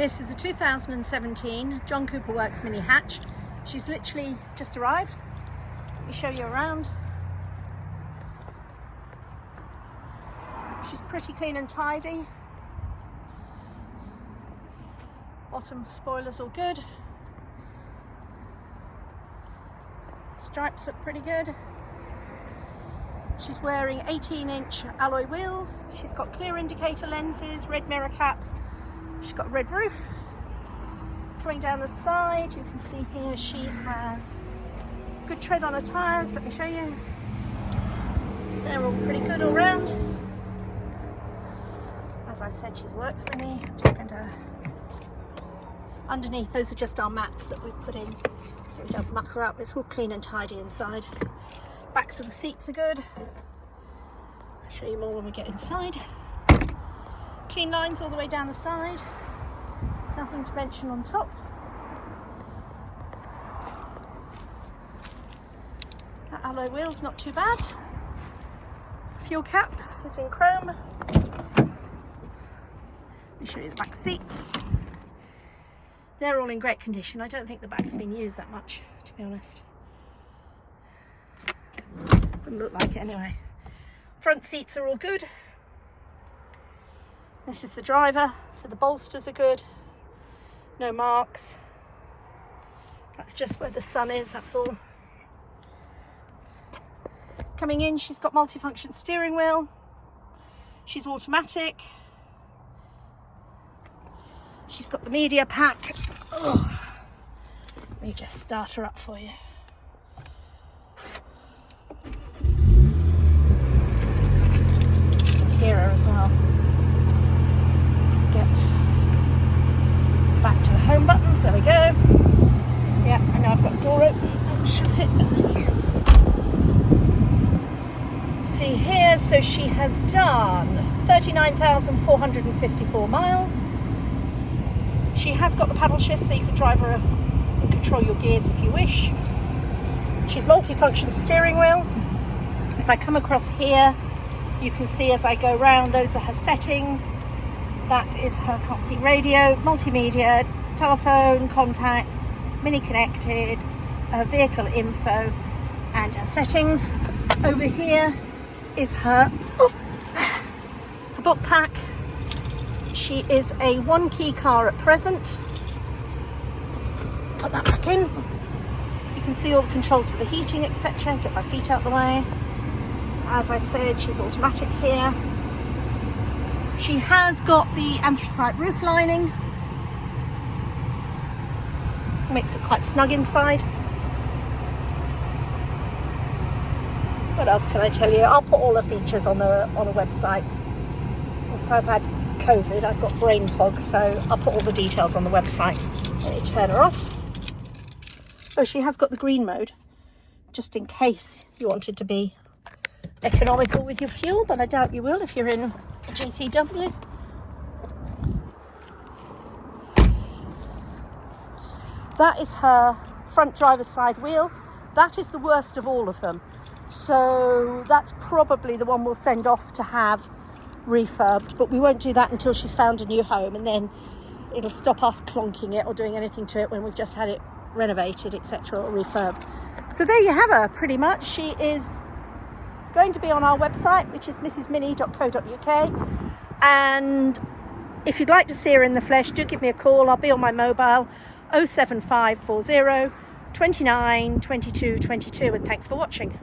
This is a 2017 John Cooper Works mini hatch. She's literally just arrived. Let me show you around. She's pretty clean and tidy. Bottom spoilers all good. Stripes look pretty good. She's wearing 18-inch alloy wheels. She's got clear indicator lenses, red mirror caps. She's got a red roof. Coming down the side, you can see here she has good tread on her tyres. Let me show you. They're all pretty good all round. As I said, she's Works mini. I'm just going to... Underneath, those are just our mats that we've put in so we don't muck her up. It's all clean and tidy inside. Backs of the seats are good. I'll show you more when we get inside. Clean lines all the way down the side. Nothing to mention on top. That alloy wheel's not too bad. Fuel cap is in chrome. Let me show you the back seats. They're all in great condition. I don't think the back's been used that much, to be honest. Doesn't look like it anyway. Front seats are all good. This is the driver, so the bolsters are good. No marks. That's just where the sun is, that's all. Coming in, she's got multifunction steering wheel. She's automatic. She's got the media pack. Oh, let me just start her up for you. You can hear her as well. Let's get back to the home buttons. There we go. Yeah, I know I've got the door open. I'll shut it. And then you can see here, so she has done 39,454 miles. She has got the paddle shift, so you can drive her and control your gears if you wish. She's multifunction steering wheel. If I come across here, you can see as I go round, those are her settings. That is her car seat radio, multimedia, telephone, contacts, mini connected, vehicle info, and her settings. Over here is her book pack. She is a one-key car at present. Put that back in. You can see all the controls for the heating, etc. Get my feet out of the way. As I said, she's automatic here. She has got the anthracite roof lining. Makes it quite snug inside. What else can I tell you? I'll put all the features on a website. Since I've had COVID, I've got brain fog, so I'll put all the details on the website. Let me turn her off. Oh, she has got the green mode, just in case you wanted to be economical with your fuel, but I doubt you will if you're in a GCW. That is her front driver's side wheel. That is the worst of all of them. So that's probably the one we'll send off to have refurbed, but we won't do that until she's found a new home, and then it'll stop us clonking it or doing anything to it when we've just had it renovated, etc., or refurbed. So there you have her, pretty much. She is going to be on our website, which is mrsmini.co.uk, and if you'd like to see her in the flesh, do give me a call. I'll be on my mobile 07540 29 22 22, and thanks for watching.